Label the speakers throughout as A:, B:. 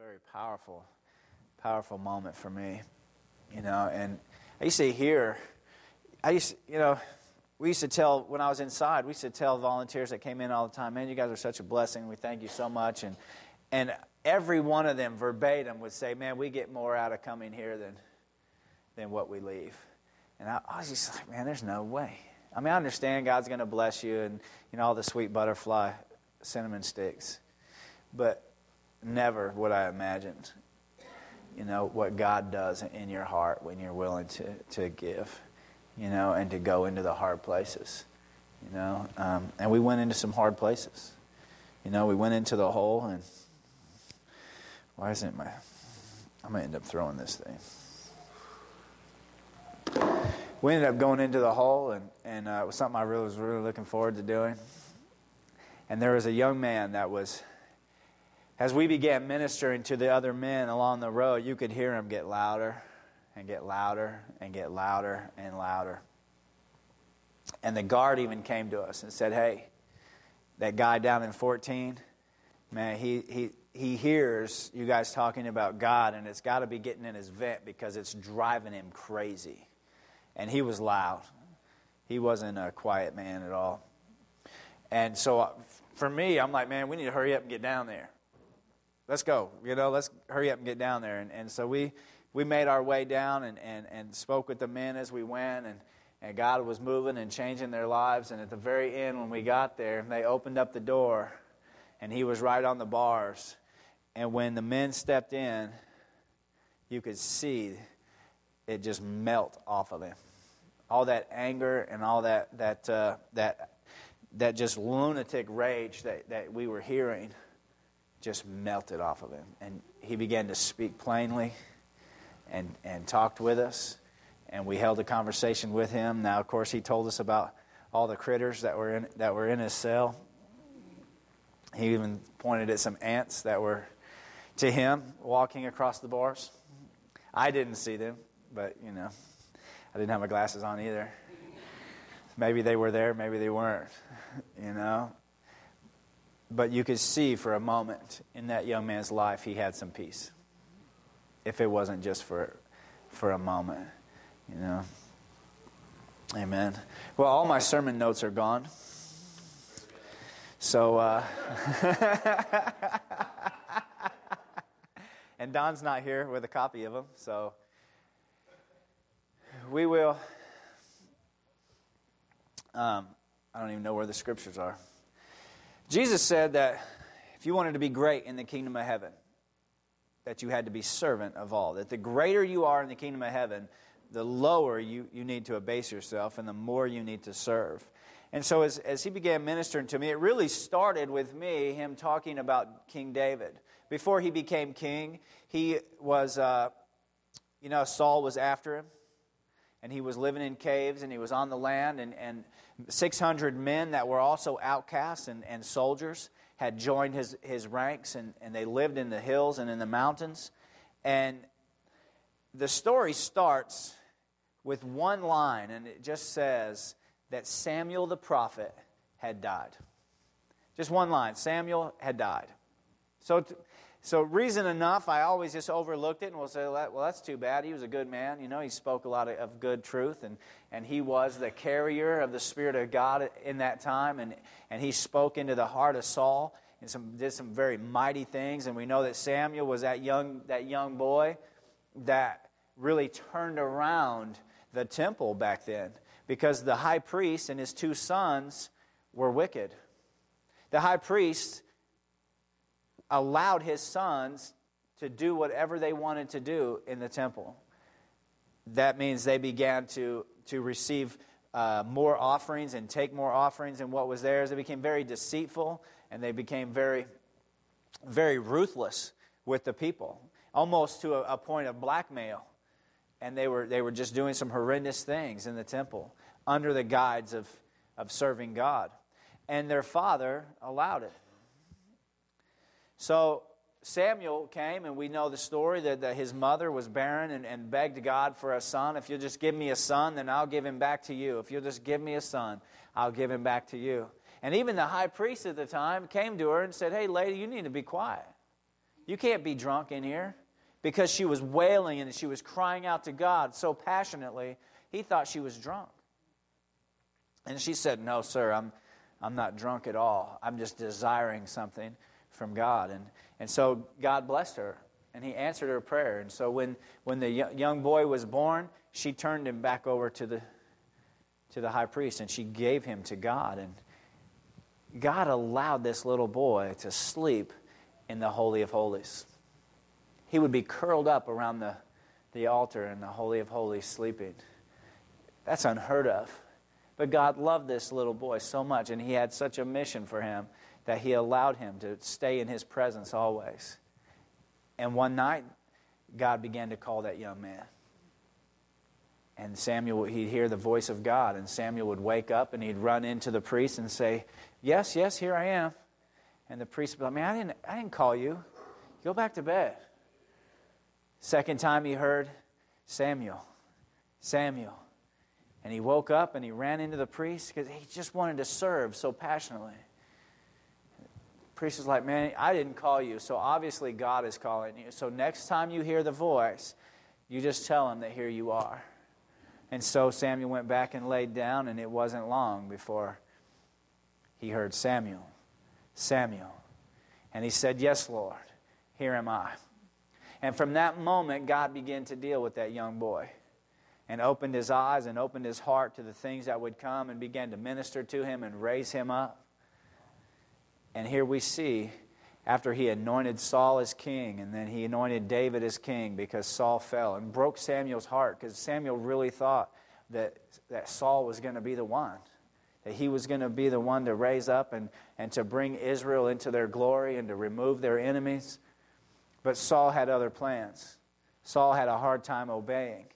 A: very powerful moment for me, and I used to hear, we used to tell, when I was inside, we used to tell volunteers that came in all the time, man, you guys are such a blessing, we thank you so much, and every one of them verbatim would say, man, we get more out of coming here than what we leave. And I was just like, man, there's no way. I mean, I understand God's going to bless you and, all the sweet butterfly cinnamon sticks, but never would I imagined, what God does in your heart when you're willing to give, and to go into the hard places, and we went into some hard places. We went into the hole, and why isn't I'm going to end up throwing this thing. We ended up going into the hole, and it was something I was really looking forward to doing. And there was a young man that was, as we began ministering to the other men along the road, you could hear him get louder and get louder and get louder and louder. And the guard even came to us and said, hey, that guy down in 14, man, he hears you guys talking about God, and it's got to be getting in his vent because it's driving him crazy. And he was loud. He wasn't a quiet man at all. And so for me, I'm like, man, we need to hurry up and get down there. Let's go. Let's hurry up and get down there. And so we made our way down and spoke with the men as we went. And God was moving and changing their lives. And at the very end, when we got there, they opened up the door. And he was right on the bars. And when the men stepped in, you could see it just melt off of him. All that anger and all that just lunatic rage that we were hearing just melted off of him. And he began to speak plainly and talked with us. And we held a conversation with him. Now, of course, he told us about all the critters that were in his cell. He even pointed at some ants that were to him walking across the bars. I didn't see them. But, I didn't have my glasses on either. Maybe they were there, maybe they weren't, But you could see for a moment in that young man's life he had some peace. If it wasn't just for a moment, Amen. Well, all my sermon notes are gone. So, and Don's not here with a copy of them, so we will, I don't even know where the scriptures are. Jesus said that if you wanted to be great in the kingdom of heaven, that you had to be servant of all. That the greater you are in the kingdom of heaven, the lower you need to abase yourself and the more you need to serve. And so as he began ministering to me, it really started with him talking about King David. Before he became king, he was, Saul was after him. And he was living in caves, and he was on the land, and 600 men that were also outcasts and soldiers had joined his ranks, and they lived in the hills and in the mountains. And the story starts with one line, and it just says that Samuel the prophet had died. Just one line, Samuel had died. So reason enough, I always just overlooked it and will say, well, that's too bad. He was a good man. He spoke a lot of good truth, and he was the carrier of the Spirit of God in that time, and he spoke into the heart of Saul and did some very mighty things. And we know that Samuel was that young boy that really turned around the temple back then, because the high priest and his two sons were wicked. The high priest allowed his sons to do whatever they wanted to do in the temple. That means they began to receive more offerings and take more offerings than what was theirs. They became very deceitful, and they became very, very ruthless with the people, almost to a point of blackmail. And they were just doing some horrendous things in the temple under the guise of serving God. And their father allowed it. So Samuel came, and we know the story that his mother was barren and begged God for a son. If you'll just give me a son, then I'll give him back to you. If you'll just give me a son, I'll give him back to you. And even the high priest at the time came to her and said, hey, lady, you need to be quiet. You can't be drunk in here. Because she was wailing and she was crying out to God so passionately, he thought she was drunk. And she said, no, sir, I'm not drunk at all. I'm just desiring something from God. And so God blessed her, and he answered her prayer. And so when the young boy was born, she turned him back over to the high priest, and she gave him to God. And God allowed this little boy to sleep in the Holy of Holies. He would be curled up around the altar in the Holy of Holies sleeping. That's unheard of. But God loved this little boy so much, and he had such a mission for him that he allowed him to stay in his presence always. And one night, God began to call that young man. And Samuel, he'd hear the voice of God, and Samuel would wake up and he'd run into the priest and say, yes, here I am. And the priest would be like, man, I didn't call you. Go back to bed. Second time he heard, Samuel. And he woke up and he ran into the priest because he just wanted to serve so passionately. The priest was like, man, I didn't call you, so obviously God is calling you. So next time you hear the voice, you just tell him that here you are. And so Samuel went back and laid down, and it wasn't long before he heard Samuel. And he said, yes, Lord, here am I. And from that moment, God began to deal with that young boy and opened his eyes and opened his heart to the things that would come and began to minister to him and raise him up. And here we see, after he anointed Saul as king, and then he anointed David as king because Saul fell and broke Samuel's heart, because Samuel really thought that Saul was going to be the one, that he was going to be the one to raise up and to bring Israel into their glory and to remove their enemies. But Saul had other plans. Saul had a hard time obeying.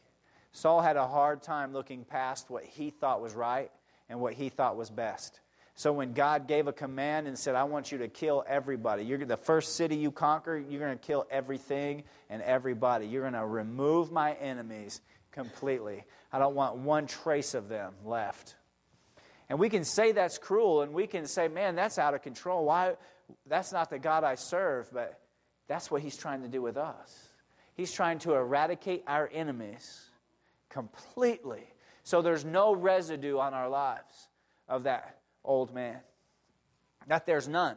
A: Saul had a hard time looking past what he thought was right and what he thought was best. So when God gave a command and said, I want you to kill everybody. The first city you conquer, you're going to kill everything and everybody. You're going to remove my enemies completely. I don't want one trace of them left. And we can say that's cruel, and we can say, man, that's out of control. Why? That's not the God I serve, but that's what he's trying to do with us. He's trying to eradicate our enemies completely, so there's no residue on our lives of that old man. That there's none.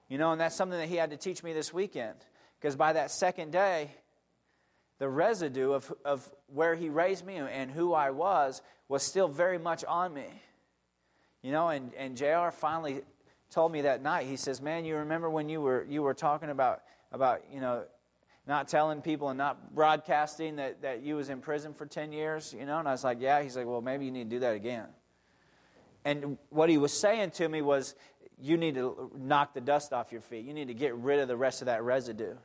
A: And that's something that he had to teach me this weekend, because by that second day, the residue of where he raised me and who I was still very much on me. And JR finally told me that night, he says, man, you remember when you were talking about not telling people and not broadcasting that you was in prison for 10 years, And I was like, yeah. He's like, well, maybe you need to do that again. And what he was saying to me was, you need to knock the dust off your feet. You need to get rid of the rest of that residue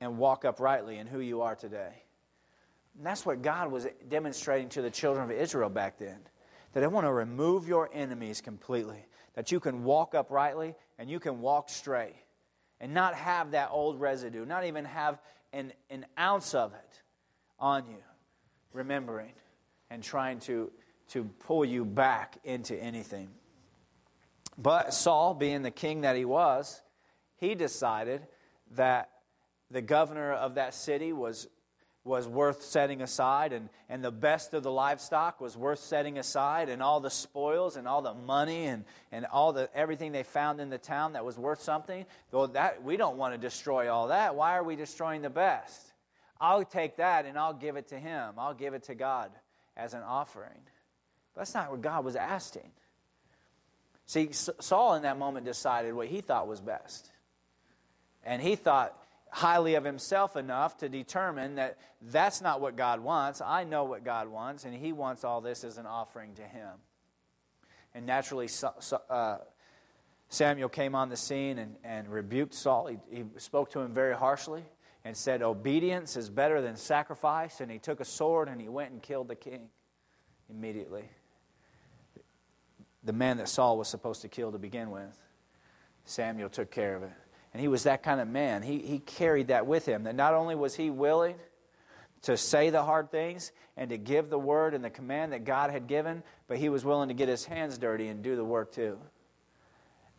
A: and walk uprightly in who you are today. And that's what God was demonstrating to the children of Israel back then, that I want to remove your enemies completely, that you can walk uprightly and you can walk straight and not have that old residue, not even have an ounce of it on you, remembering and trying to pull you back into anything. But Saul, being the king that he was, he decided that the governor of that city was worth setting aside, and the best of the livestock was worth setting aside, and all the spoils and all the money and everything they found in the town that was worth something. Well, that we don't want to destroy all that. Why are we destroying the best? I'll take that and I'll give it to him. I'll give it to God as an offering. But that's not what God was asking. See, Saul in that moment decided what he thought was best. And he thought highly of himself enough to determine that that's not what God wants. I know what God wants, and he wants all this as an offering to him. And naturally, Samuel came on the scene and rebuked Saul. He spoke to him very harshly and said, obedience is better than sacrifice. And he took a sword and he went and killed the king immediately. The man that Saul was supposed to kill to begin with, Samuel took care of it. And he was that kind of man. He carried that with him, that not only was he willing to say the hard things and to give the word and the command that God had given, but he was willing to get his hands dirty and do the work too.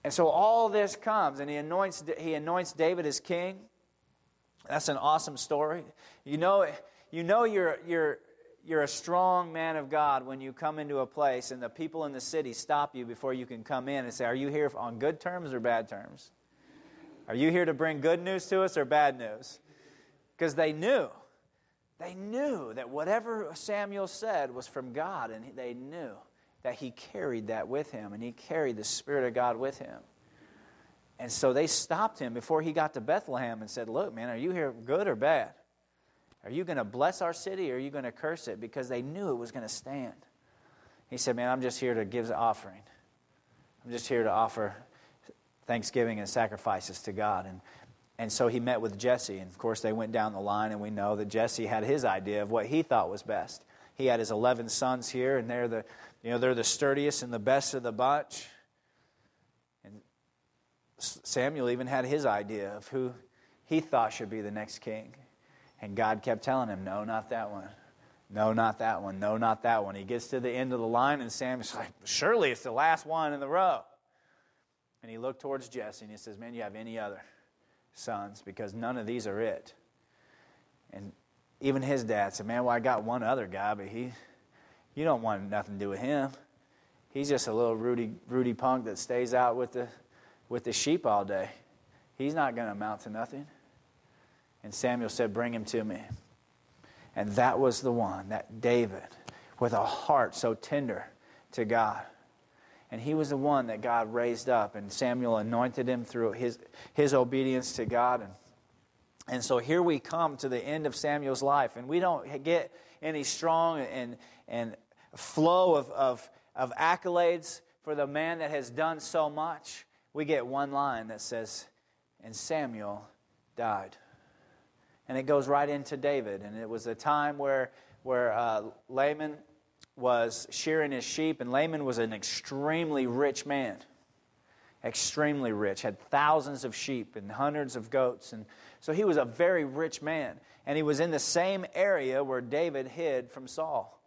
A: And so all this comes, and he anoints David as king. That's an awesome story. You know you're a strong man of God when you come into a place and the people in the city stop you before you can come in and say, are you here on good terms or bad terms? Are you here to bring good news to us or bad news? Because they knew that whatever Samuel said was from God, and they knew that he carried that with him, and he carried the Spirit of God with him. And so they stopped him before he got to Bethlehem and said, look, man, are you here good or bad? Are you going to bless our city or are you going to curse it? Because they knew it was going to stand. He said, man, I'm just here to give the offering. I'm just here to offer thanksgiving and sacrifices to God. And so he met with Jesse. And, of course, they went down the line, and we know that Jesse had his idea of what he thought was best. He had his 11 sons here, and they're the sturdiest and the best of the bunch. And Samuel even had his idea of who he thought should be the next king. And God kept telling him, no, not that one. No, not that one. No, not that one. He gets to the end of the line, and Samuel's like, surely it's the last one in the row. And he looked towards Jesse, and he says, man, you have any other sons? Because none of these are it. And even his dad said, man, well, I got one other guy, but you don't want nothing to do with him. He's just a little Rudy punk that stays out with the sheep all day. He's not going to amount to nothing. And Samuel said, bring him to me. And that was the one, that David, with a heart so tender to God. And he was the one that God raised up, and Samuel anointed him through his obedience to God. And so here we come to the end of Samuel's life, and we don't get any strong and flow of accolades for the man that has done so much. We get one line that says, and Samuel died. And it goes right into David. And it was a time where Laman was shearing his sheep, and Laman was an extremely rich man. Extremely rich, had thousands of sheep and hundreds of goats. And so he was a very rich man. And he was in the same area where David hid from Saul.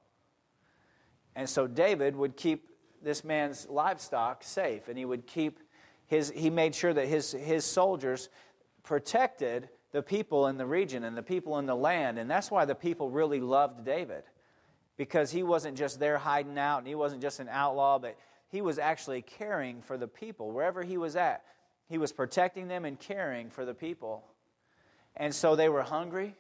A: And so David would keep this man's livestock safe, and he would keep he made sure that his soldiers protected the people in the region and the people in the land. And that's why the people really loved David. Because he wasn't just there hiding out, and he wasn't just an outlaw, but he was actually caring for the people. Wherever he was at, he was protecting them and caring for the people. And so they were hungry,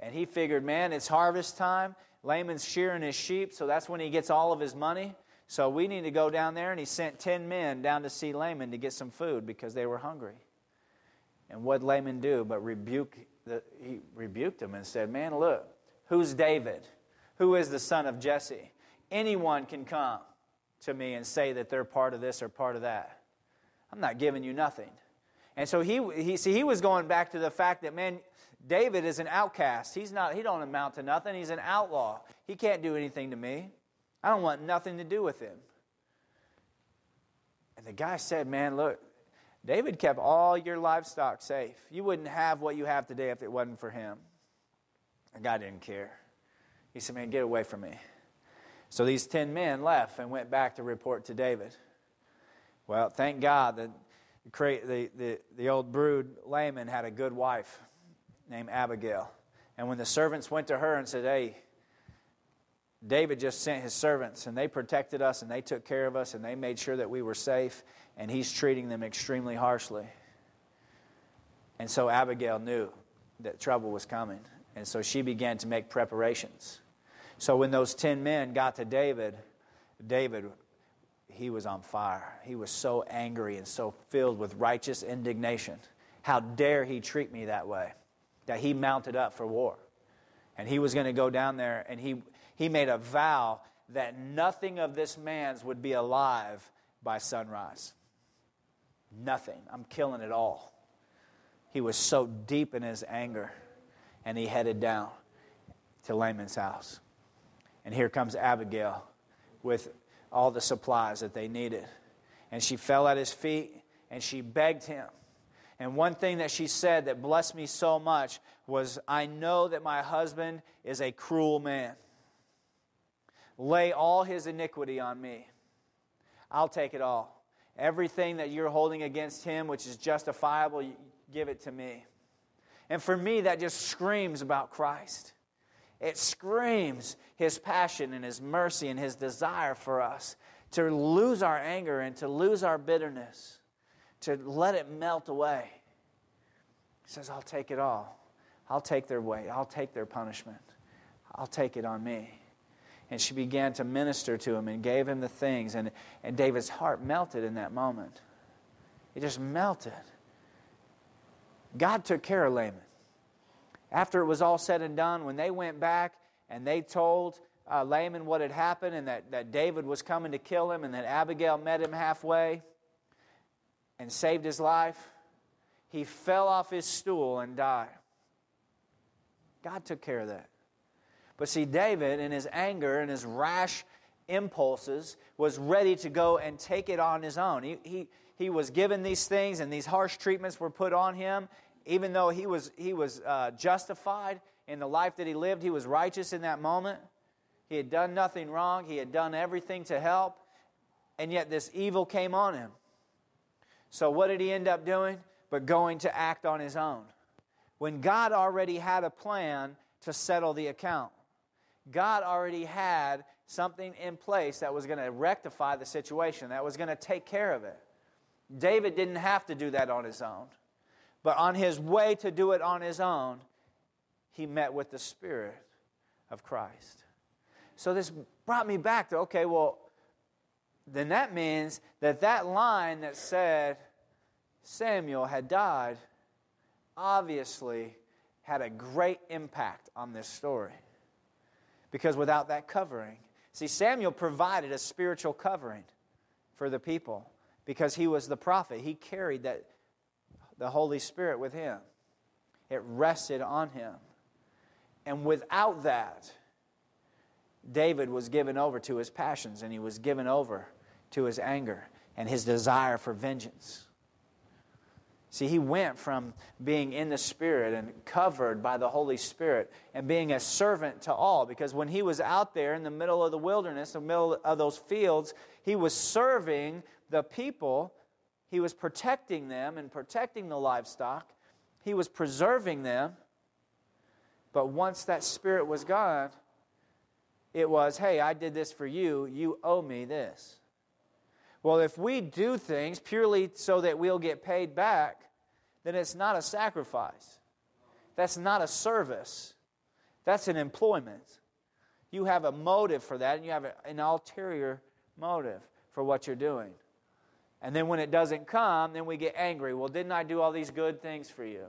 A: and he figured, man, it's harvest time. Laman's shearing his sheep, so that's when he gets all of his money. So we need to go down there, and he sent 10 men down to see Laman to get some food because they were hungry. And what did Laman do but he rebuked him and said, man, look, who's David? Who is the son of Jesse? Anyone can come to me and say that they're part of this or part of that. I'm not giving you nothing. And so he was going back to the fact that, man, David is an outcast. He don't amount to nothing. He's an outlaw. He can't do anything to me. I don't want nothing to do with him. And the guy said, man, look, David kept all your livestock safe. You wouldn't have what you have today if it wasn't for him. The guy didn't care. He said, man, get away from me. So these 10 men left and went back to report to David. Well, thank God that the old brood Laman had a good wife named Abigail. And when the servants went to her and said, hey, David just sent his servants, and they protected us, and they took care of us, and they made sure that we were safe, and he's treating them extremely harshly. And so Abigail knew that trouble was coming, and so she began to make preparations. So when those 10 men got to David, he was on fire. He was so angry and so filled with righteous indignation. How dare he treat me that way? That he mounted up for war. And he was going to go down there, and he made a vow that nothing of this man's would be alive by sunrise. Nothing. I'm killing it all. He was so deep in his anger, and he headed down to Laman's house. And here comes Abigail with all the supplies that they needed. And she fell at his feet, and she begged him. And one thing that she said that blessed me so much was, I know that my husband is a cruel man. Lay all his iniquity on me. I'll take it all. Everything that you're holding against him, which is justifiable, you give it to me. And for me, that just screams about Christ. It screams his passion and his mercy and his desire for us to lose our anger and to lose our bitterness, to let it melt away. He says, I'll take it all. I'll take their weight. I'll take their punishment. I'll take it on me. And she began to minister to him and gave him the things. And David's heart melted in that moment. It just melted. God took care of Laman. After it was all said and done, when they went back and they told Laman what had happened and that David was coming to kill him and that Abigail met him halfway and saved his life, he fell off his stool and died. God took care of that. But see, David, in his anger and his rash impulses, was ready to go and take it on his own. He was given these things, and these harsh treatments were put on him. Even though he was justified in the life that he lived, he was righteous in that moment. He had done nothing wrong. He had done everything to help. And yet this evil came on him. So what did he end up doing? But going to act on his own. When God already had a plan to settle the account. God already had something in place that was going to rectify the situation, that was going to take care of it. David didn't have to do that on his own. But on his way to do it on his own, he met with the Spirit of Christ. So this brought me back to, okay, well, then that means that line that said Samuel had died obviously had a great impact on this story. Because without that covering, see, Samuel provided a spiritual covering for the people because he was the prophet. He carried the Holy Spirit with him. It rested on him. And without that, David was given over to his passions, and he was given over to his anger and his desire for vengeance. See, he went from being in the Spirit and covered by the Holy Spirit and being a servant to all. Because when he was out there in the middle of the wilderness, in the middle of those fields, he was serving the people. He was protecting them and protecting the livestock. He was preserving them. But once that Spirit was gone, it was, hey, I did this for you. You owe me this. Well, if we do things purely so that we'll get paid back, then it's not a sacrifice. That's not a service. That's an employment. You have a motive for that, and you have an ulterior motive for what you're doing. And then when it doesn't come, then we get angry. Well, didn't I do all these good things for you?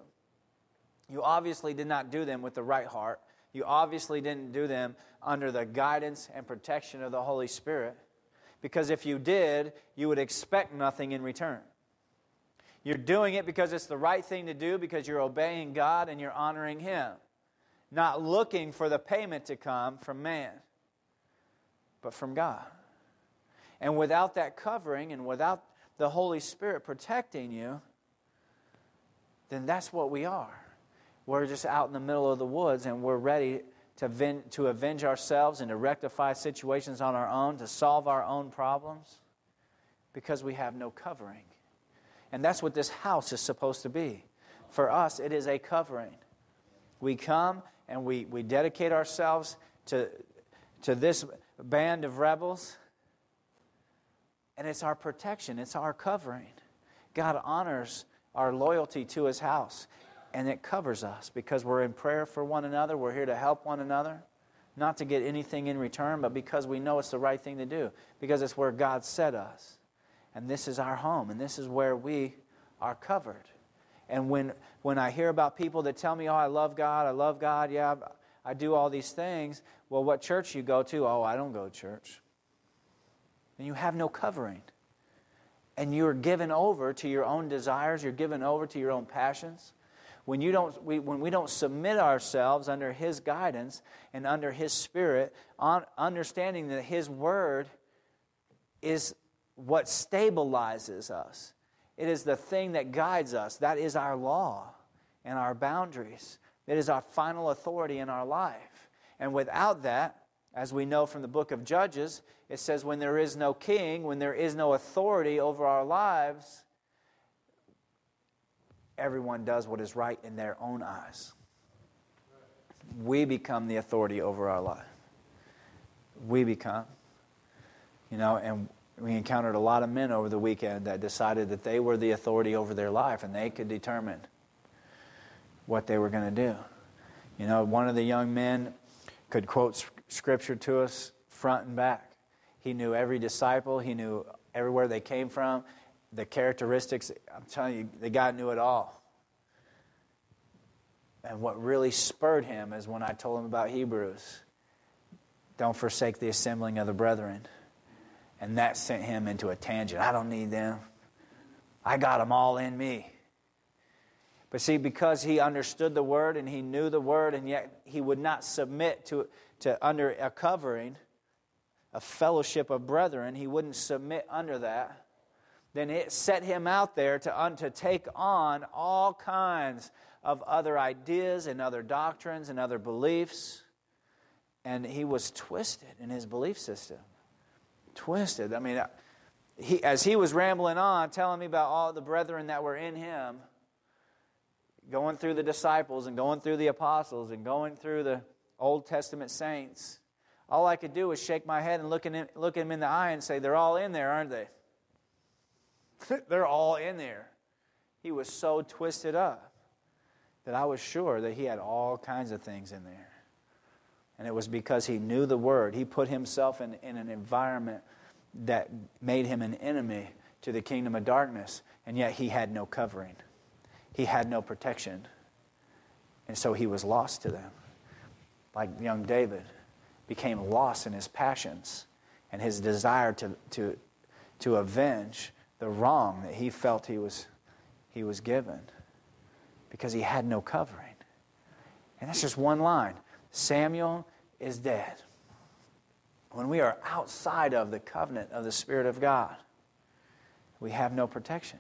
A: You obviously did not do them with the right heart. You obviously didn't do them under the guidance and protection of the Holy Spirit. Because if you did, you would expect nothing in return. You're doing it because it's the right thing to do, because you're obeying God and you're honoring Him. Not looking for the payment to come from man, but from God. And without that covering and without the Holy Spirit protecting you, then that's what we are. We're just out in the middle of the woods and we're ready to avenge ourselves and to rectify situations on our own, to solve our own problems, because we have no covering. And that's what this house is supposed to be. For us, it is a covering. We come and we dedicate ourselves to this band of rebels, and it's our protection, it's our covering. God honors our loyalty to His house. And it covers us because we're in prayer for one another. We're here to help one another. Not to get anything in return, but because we know it's the right thing to do. Because it's where God set us. And this is our home. And this is where we are covered. And when I hear about people that tell me, oh, I love God, yeah, I do all these things. Well, what church you go to? Oh, I don't go to church. And you have no covering. And you're given over to your own desires. You're given over to your own passions. When we don't submit ourselves under His guidance and under His Spirit, understanding that His Word is what stabilizes us. It is the thing that guides us. That is our law and our boundaries. It is our final authority in our life. And without that, as we know from the book of Judges, it says when there is no king, when there is no authority over our lives, everyone does what is right in their own eyes. We become the authority over our life. We become. And we encountered a lot of men over the weekend that decided that they were the authority over their life and they could determine what they were going to do. One of the young men could quote Scripture to us front and back. He knew every disciple. He knew everywhere they came from. The characteristics, I'm telling you, the guy knew it all. And what really spurred him is when I told him about Hebrews. Don't forsake the assembling of the brethren. And that sent him into a tangent. I don't need them. I got them all in me. But see, because he understood the Word and he knew the Word, and yet he would not submit to under a covering, a fellowship of brethren, he wouldn't submit under that, then it set him out there to take on all kinds of other ideas and other doctrines and other beliefs. And he was twisted in his belief system. Twisted. I mean, as he was rambling on, telling me about all the brethren that were in him, going through the disciples and going through the apostles and going through the Old Testament saints, all I could do was shake my head and look him in the eye and say, they're all in there, aren't they? They're all in there. He was so twisted up that I was sure that he had all kinds of things in there. And it was because he knew the Word. He put himself in an environment that made him an enemy to the kingdom of darkness, and yet he had no covering. He had no protection. And so he was lost to them. Like young David became lost in his passions and his desire to avenge the wrong that he felt he was given because he had no covering. And that's just one line. Samuel is dead. When we are outside of the covenant of the Spirit of God, we have no protection.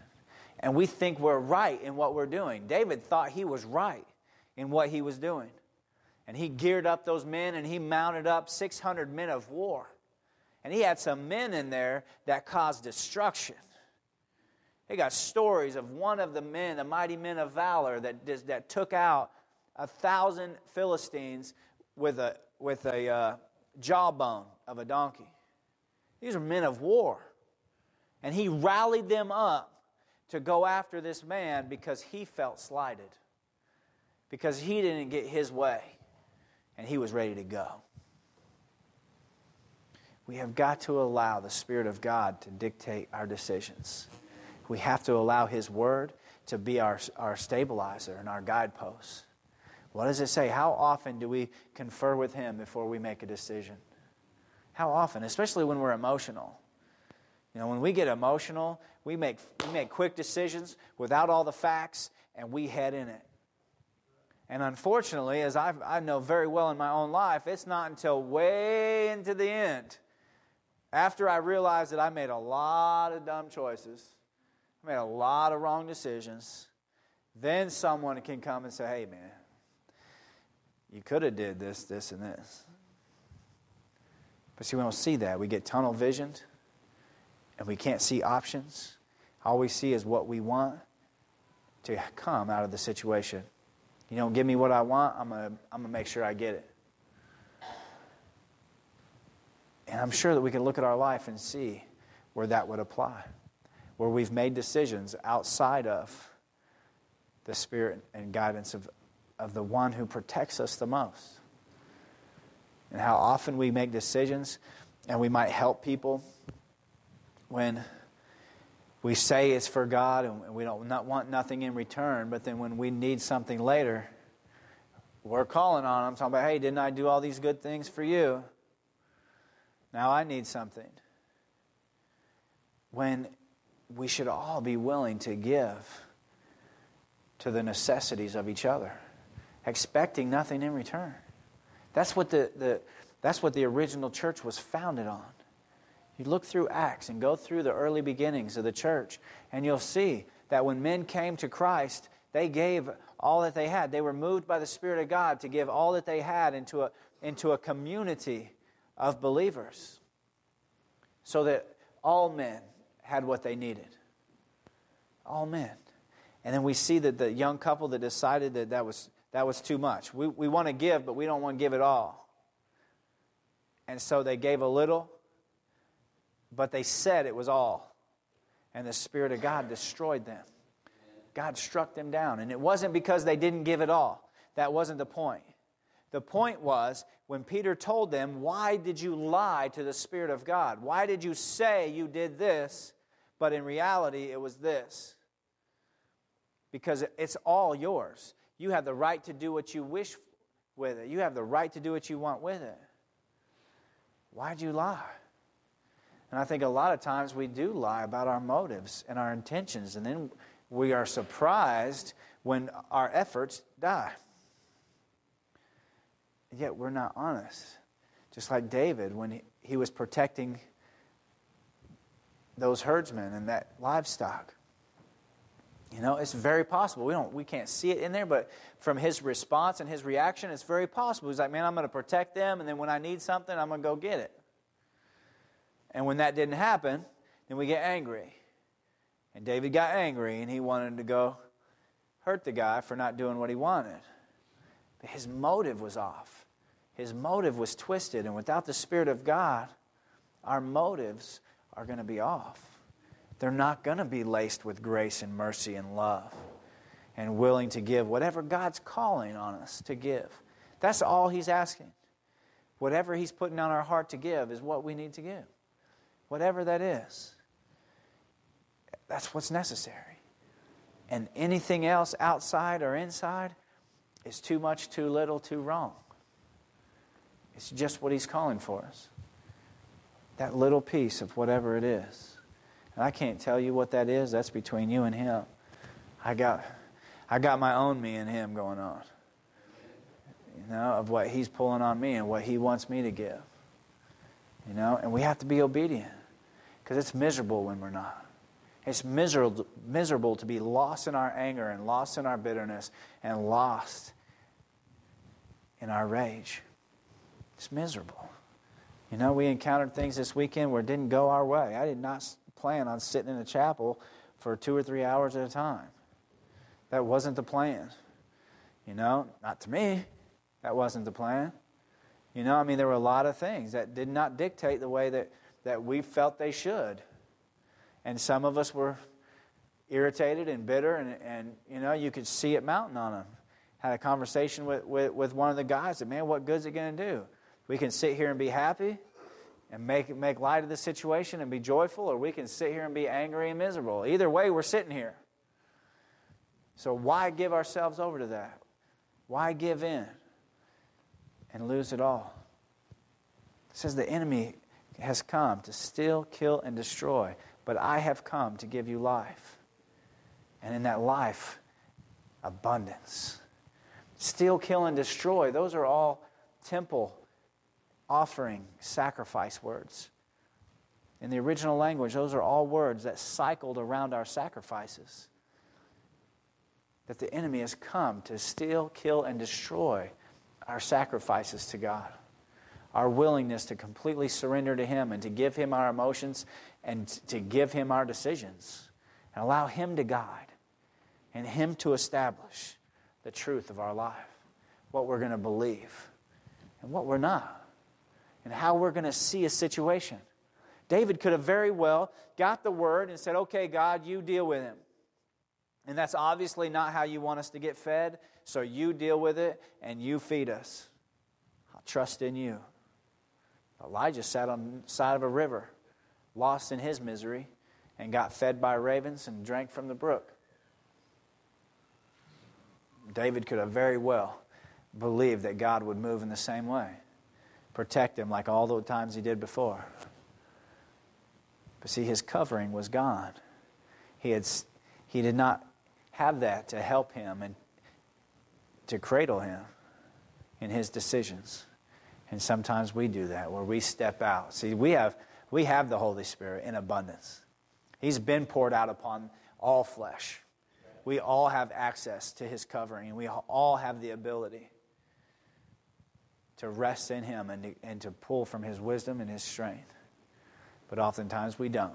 A: And we think we're right in what we're doing. David thought he was right in what he was doing. And he geared up those men and he mounted up 600 men of war. And he had some men in there that caused destruction. They got stories of one of the men, the mighty men of valor, that took out 1,000 Philistines with a jawbone of a donkey. These are men of war. And he rallied them up to go after this man because he felt slighted. Because he didn't get his way. And he was ready to go. We have got to allow the Spirit of God to dictate our decisions. We have to allow His Word to be our stabilizer and our guidepost. What does it say? How often do we confer with Him before we make a decision? How often? Especially when we're emotional. When we get emotional, we make quick decisions without all the facts, and we head in it. And unfortunately, as I know very well in my own life, it's not until way into the end, after I realized that I made a lot of dumb choices, I made a lot of wrong decisions, then someone can come and say, hey man, you could have did this, this, and this. But see, we don't see that. We get tunnel visioned, and we can't see options. All we see is what we want to come out of the situation. You don't give me what I want, I'm gonna make sure I get it. And I'm sure that we can look at our life and see where that would apply, where we've made decisions outside of the Spirit and guidance of the one who protects us the most. And how often we make decisions and we might help people when we say it's for God and we don't want nothing in return, but then when we need something later, we're calling on them, talking about, hey, didn't I do all these good things for you? Now I need something. When we should all be willing to give to the necessities of each other, expecting nothing in return. That's what the original church was founded on. You look through Acts and go through the early beginnings of the church, and you'll see that when men came to Christ, they gave all that they had. They were moved by the Spirit of God to give all that they had into a community of believers so that all men had what they needed. All men. And then we see that the young couple that decided that was too much. We want to give, but we don't want to give it all. And so they gave a little, but they said it was all. And the Spirit of God destroyed them. God struck them down. And it wasn't because they didn't give it all. That wasn't the point. The point was, when Peter told them, why did you lie to the Spirit of God? Why did you say you did this, but in reality it was this? Because it's all yours. You have the right to do what you wish with it. You have the right to do what you want with it. Why'd you lie? And I think a lot of times we do lie about our motives and our intentions, and then we are surprised when our efforts die. Yet we're not honest. Just like David when he was protecting those herdsmen and that livestock. You know, it's very possible. We can't see it in there, but from his response and his reaction, it's very possible. He's like, man, I'm going to protect them, and then when I need something, I'm going to go get it. And when that didn't happen, then we get angry. And David got angry, and he wanted to go hurt the guy for not doing what he wanted. But his motive was off. His motive was twisted, and without the Spirit of God, our motives are going to be off. They're not going to be laced with grace and mercy and love and willing to give whatever God's calling on us to give. That's all He's asking. Whatever He's putting on our heart to give is what we need to give. Whatever that is. That's what's necessary. And anything else outside or inside is too much, too little, too wrong. It's just what He's calling for us. That little piece of whatever it is. And I can't tell you what that is. That's between you and Him. I got my own me and Him going on. You know, of what He's pulling on me and what He wants me to give. You know, and we have to be obedient. Because it's miserable when we're not. It's miserable to be lost in our anger and lost in our bitterness and lost in our rage. It's miserable. You know, we encountered things this weekend where it didn't go our way. I did not plan on sitting in a chapel for 2 or 3 hours at a time. That wasn't the plan. You know, not to me. That wasn't the plan. You know, I mean, there were a lot of things that did not dictate the way that we felt they should. And some of us were irritated and bitter, and you know, you could see it mounting on them. Had a conversation with one of the guys that, man, what good is it going to do? We can sit here and be happy and make light of the situation and be joyful, or we can sit here and be angry and miserable. Either way, we're sitting here. So why give ourselves over to that? Why give in and lose it all? It says the enemy has come to steal, kill, and destroy, but I have come to give you life. And in that life, abundance. Steal, kill, and destroy, those are all temple offering, sacrifice words. In the original language, those are all words that cycled around our sacrifices. That the enemy has come to steal, kill, and destroy our sacrifices to God. Our willingness to completely surrender to Him and to give Him our emotions and to give Him our decisions. And allow Him to guide and Him to establish the truth of our life. What we're going to believe and what we're not. And how we're going to see a situation. David could have very well got the word and said, okay, God, you deal with him. And that's obviously not how you want us to get fed, so you deal with it and you feed us. I'll trust in you. Elijah sat on the side of a river, lost in his misery, and got fed by ravens and drank from the brook. David could have very well believed that God would move in the same way. Protect him like all the times he did before. But see, his covering was gone. He did not have that to help him and to cradle him in his decisions. And sometimes we do that, where we step out. See, we have the Holy Spirit in abundance. He's been poured out upon all flesh. We all have access to His covering, and we all have the ability to rest in Him and to pull from His wisdom and His strength. But oftentimes we don't.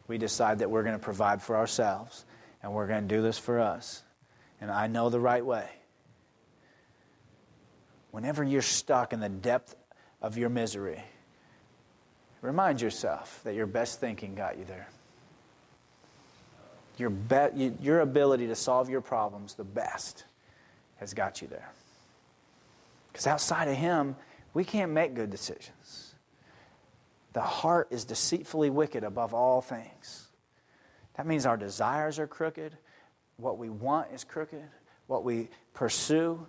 A: We decide that we're going to provide for ourselves and we're going to do this for us. And I know the right way. Whenever you're stuck in the depth of your misery, remind yourself that your best thinking got you there. Your ability to solve your problems the best has got you there. Because outside of Him, we can't make good decisions. The heart is deceitfully wicked above all things. That means our desires are crooked. What we want is crooked. What we pursue.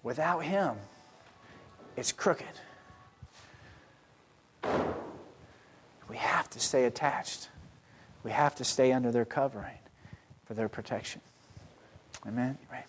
A: Without Him, it's crooked. We have to stay attached. We have to stay under their covering for their protection. Amen? Right.